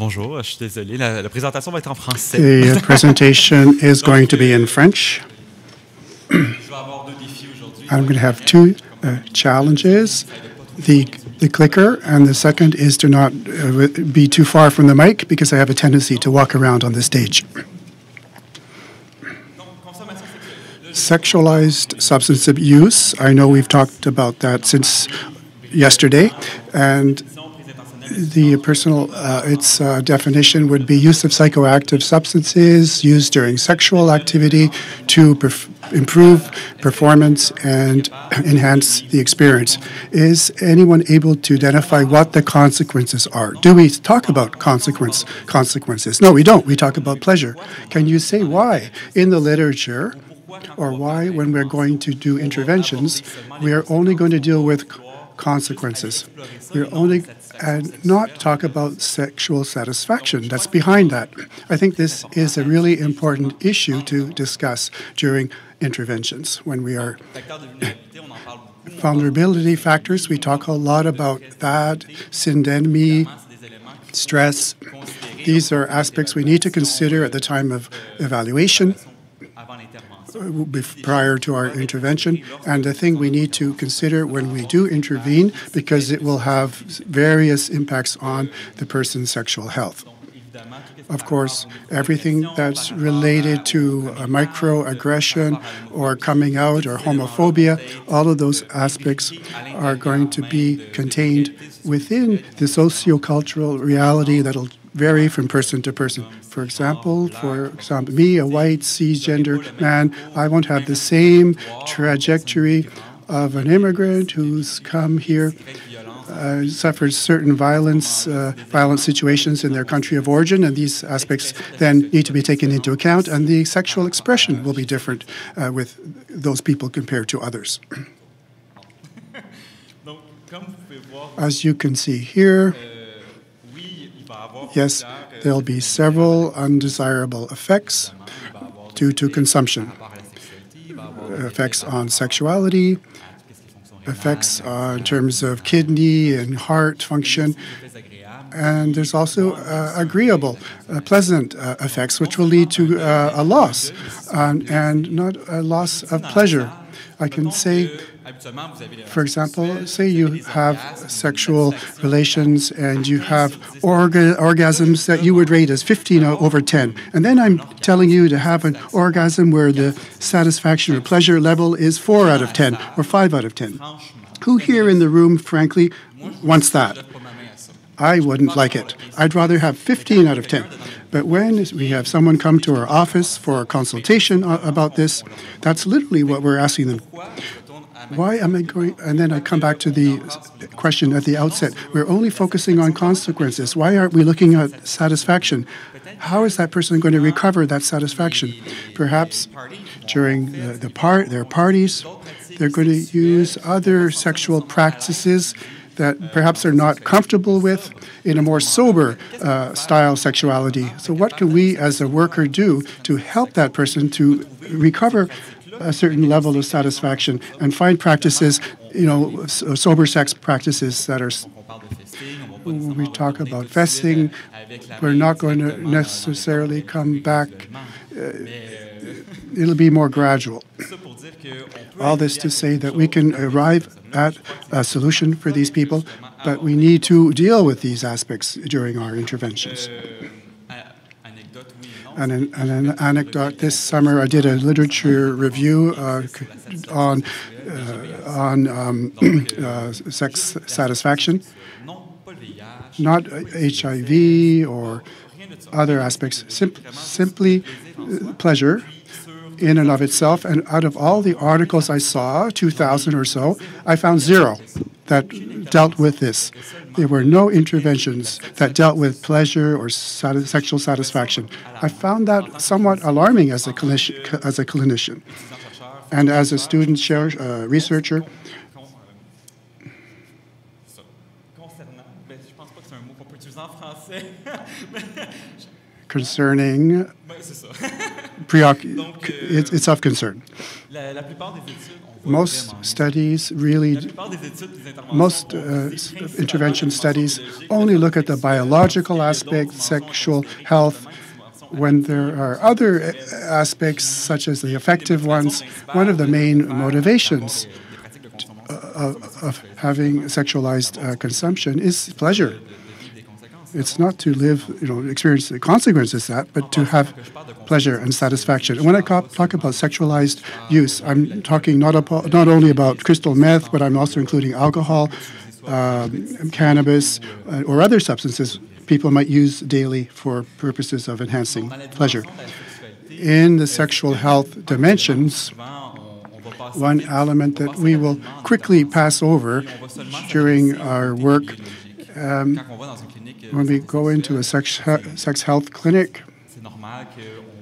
Bonjour, je suis désolé, la présentation va être en français. The presentation is going to be in French. Je vais avoir deux défis aujourd'hui. I'm going to have two challenges. The clicker, and the second is to not be too far from the mic because I have a tendency to walk around on the stage. Sexualized substance abuse. I know we've talked about that since yesterday, and the its definition would be use of psychoactive substances used during sexual activity to improve performance and enhance the experience. Is anyone able to identify what the consequences are? Do we talk about consequences? No, we don't. We talk about pleasure. Can you say why in the literature, or why when we're going to do interventions, we are only going to deal with consequences? We're only and not talk about sexual satisfaction that's behind that. I think this is a really important issue to discuss during interventions. When we are vulnerability factors, we talk a lot about that, syndemy, stress. These are aspects we need to consider at the time of evaluation, prior to our intervention, and the thing we need to consider when we do intervene, because it will have various impacts on the person's sexual health. Of course, everything that's related to microaggression or coming out or homophobia, all of those aspects are going to be contained within the sociocultural reality that'll vary from person to person. For example, me, a white cisgender man, I won't have the same trajectory of an immigrant who's come here, suffers certain violent situations in their country of origin, and these aspects then need to be taken into account, and the sexual expression will be different with those people compared to others. As you can see here, yes, there'll be several undesirable effects due to consumption. Effects on sexuality, effects in terms of kidney and heart function, and there's also agreeable, pleasant effects, which will lead to a loss and not a loss of pleasure. I can say, for example, say you have sexual relations and you have orgasms that you would rate as 15 over 10. And then I'm telling you to have an orgasm where the satisfaction or pleasure level is 4 out of 10 or 5 out of 10. Who here in the room, frankly, wants that? I wouldn't like it. I'd rather have 15 out of 10. But when we have someone come to our office for a consultation about this, that's literally what we're asking them. Why am I going? And then I come back to the question at the outset. We're only focusing on consequences. Why aren't we looking at satisfaction? How is that person going to recover that satisfaction? Perhaps during their parties, they're going to use other sexual practices that perhaps they're not comfortable with in a more sober style sexuality. So what can we as a worker do to help that person to recover a certain level of satisfaction and find practices, sober sex practices that are, when we talk about festing, we're not going to necessarily come back. It'll be more gradual. All this to say that we can arrive at a solution for these people, but we need to deal with these aspects during our interventions. An anecdote, this summer I did a literature review on sex satisfaction, not HIV or other aspects, simply pleasure in and of itself. And out of all the articles I saw, 2,000 or so, I found 0 that dealt with this. There were no interventions that dealt with pleasure or sexual satisfaction. I found that somewhat alarming as a clinician. And as a student researcher, concerning, it's of concern. Most studies really, most intervention studies only look at the biological aspect, sexual health. When there are other aspects, such as the affective ones, one of the main motivations of having sexualized consumption is pleasure. It's not to live, experience the consequences of that, but to have pleasure and satisfaction. And when I talk about sexualized use, I'm talking not only about crystal meth, but I'm also including alcohol, cannabis, or other substances people might use daily for purposes of enhancing pleasure. In the sexual health dimensions, one element that we will quickly pass over during our work when we go into a sex health clinic,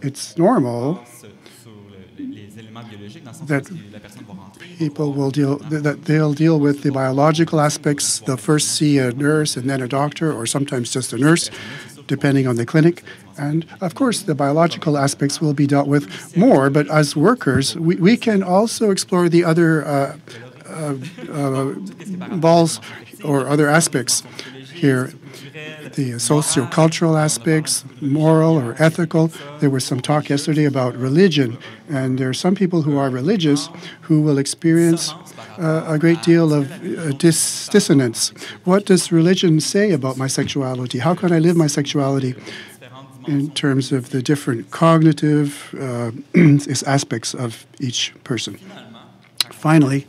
it's normal that people will they'll deal with the biological aspects. They'll first see a nurse and then a doctor, or sometimes just a nurse, depending on the clinic. And of course, the biological aspects will be dealt with more. But as workers, we can also explore the other balls or other aspects here. The sociocultural aspects, moral or ethical. There was some talk yesterday about religion, and there are some people who are religious who will experience a great deal of dissonance. What does religion say about my sexuality? How can I live my sexuality in terms of the different cognitive aspects of each person? Finally,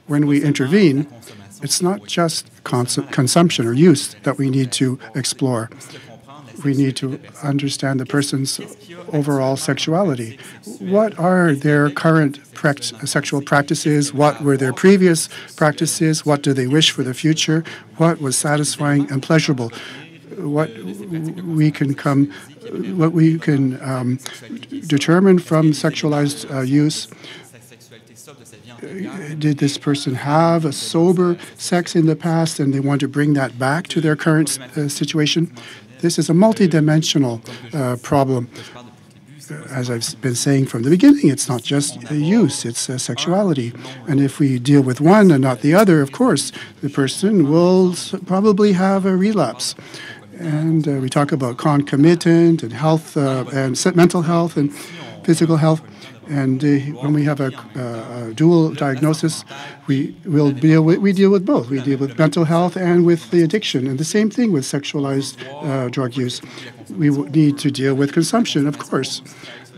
when we intervene, it's not just consumption or use that we need to explore. We need to understand the person's overall sexuality. What are their current sexual practices? What were their previous practices? What do they wish for the future? What was satisfying and pleasurable? What we can determine from sexualized use. Did this person have a sober sex in the past and they want to bring that back to their current situation? This is a multidimensional problem. As I've been saying from the beginning, it's not just use, it's sexuality. And if we deal with one and not the other, of course, the person will probably have a relapse. And we talk about concomitant and health and mental health and physical health. And when we have a dual diagnosis, we deal with both. We deal with mental health and with the addiction. And the same thing with sexualized drug use. We need to deal with consumption, of course.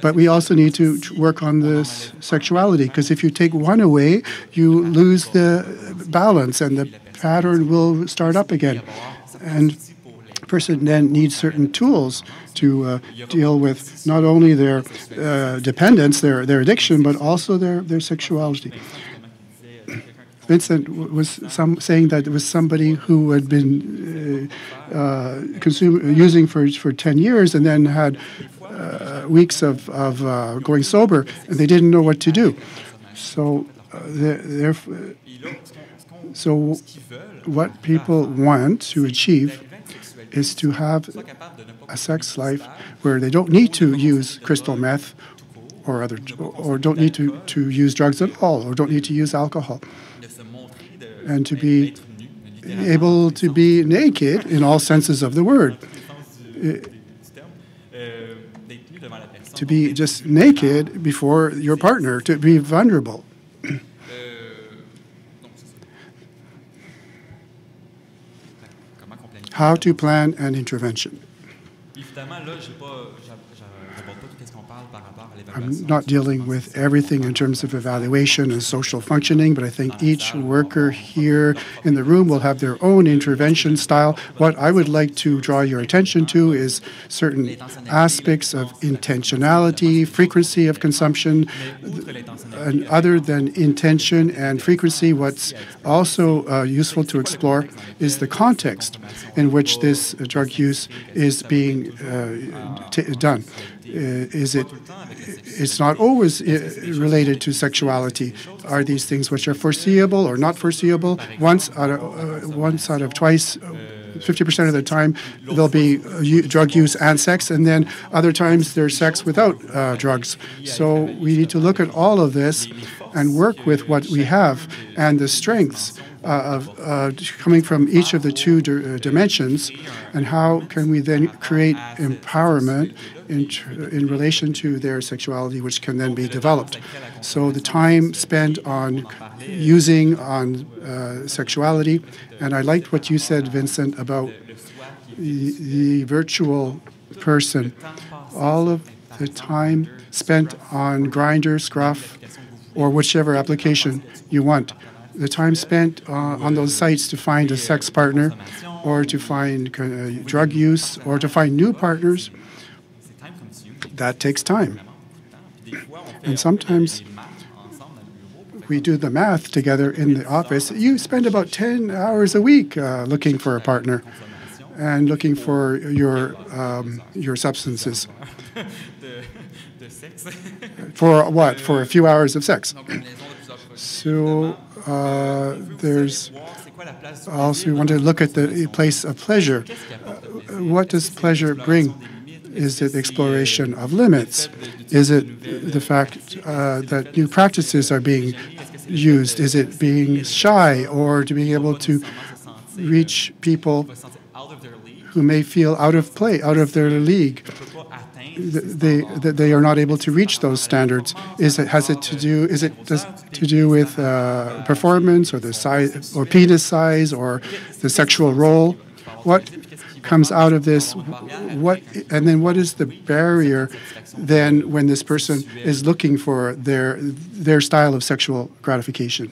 But we also need to work on this sexuality, because if you take one away, you lose the balance and the pattern will start up again. And person then needs certain tools to deal with not only their dependence, their addiction, but also their sexuality. Vincent was saying that it was somebody who had been using for 10 years and then had weeks of going sober, and they didn't know what to do. So what people want to achieve is to have a sex life where they don't need to use crystal meth or don't need to use drugs at all, or don't need to use alcohol, and to be able to be naked in all senses of the word. To be just naked before your partner, to be vulnerable. How to plan an intervention. I'm not dealing with everything in terms of evaluation and social functioning, but I think each worker here in the room will have their own intervention style. What I would like to draw your attention to is certain aspects of intentionality, frequency of consumption, and other than intention and frequency, what's also useful to explore is the context in which this drug use is being done. It's not always related to sexuality. Are these things which are foreseeable or not foreseeable? Once out of twice 50% of the time there'll be drug use and sex, and then other times there's sex without drugs. So we need to look at all of this and work with what we have and the strengths of coming from each of the two dimensions, and how can we then create empowerment in relation to their sexuality, which can then be developed. So the time spent on using on sexuality, and I liked what you said, Vincent, about the virtual person. All of the time spent on Grindr, Scruff, or whichever application you want. The time spent on those sites to find a sex partner, or to find drug use, or to find new partners, that takes time. And sometimes we do the math together in the office. You spend about 10 hours a week looking for a partner and looking for your substances. For what? For a few hours of sex. So there's also, we want to look at the place of pleasure. What does pleasure bring? Is it exploration of limits? Is it the fact that new practices are being used? Is it being shy, or to being able to reach people who may feel out of play, out of their league? They are not able to reach those standards. Is it to do with performance, or the size, or penis size, or the sexual role? What comes out of this? And then what is the barrier then when this person is looking for their style of sexual gratification?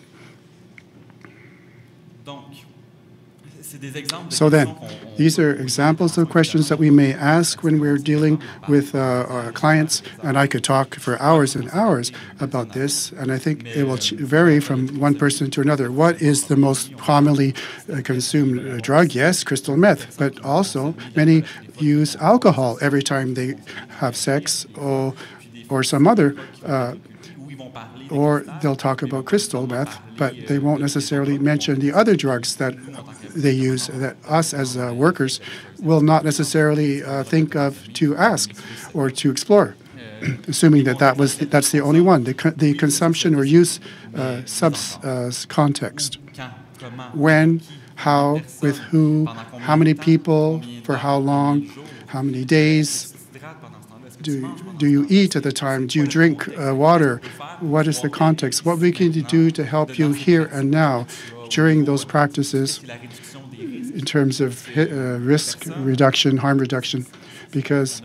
So then, these are examples of questions that we may ask when we're dealing with our clients, and I could talk for hours and hours about this, and I think it will vary from one person to another. What is the most commonly consumed drug? Yes, crystal meth, but also many use alcohol every time they have sex, or some other or they'll talk about crystal meth, but they won't necessarily mention the other drugs that they use, that us as workers will not necessarily think of to ask or to explore, assuming that that's the only one, the consumption or use context. When, how, with who, how many people, for how long, how many days. Do you eat at the time? Do you drink water? What is the context? What we can do to help you here and now during those practices in terms of risk reduction, harm reduction, because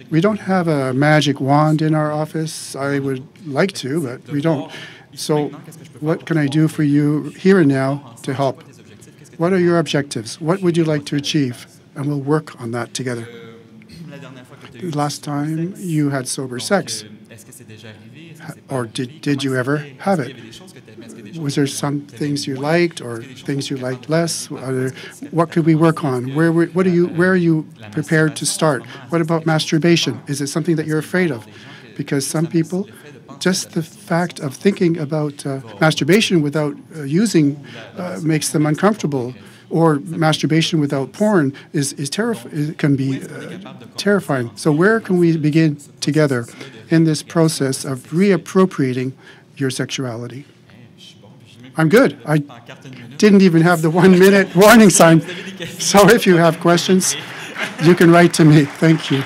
we don't have a magic wand in our office. I would like to, but we don't. So what can I do for you here and now to help? What are your objectives? What would you like to achieve? And we'll work on that together. Last time you had sober sex, or did you ever have it? Was there some things you liked or things you liked less? What could we work on? Where are you prepared to start? What about masturbation? Is it something that you're afraid of? Because some people, just the fact of thinking about masturbation without using makes them uncomfortable. Or masturbation without porn can be terrifying. So where can we begin together in this process of reappropriating your sexuality? I'm good. I didn't even have the 1-minute warning sign. So if you have questions, you can write to me. Thank you.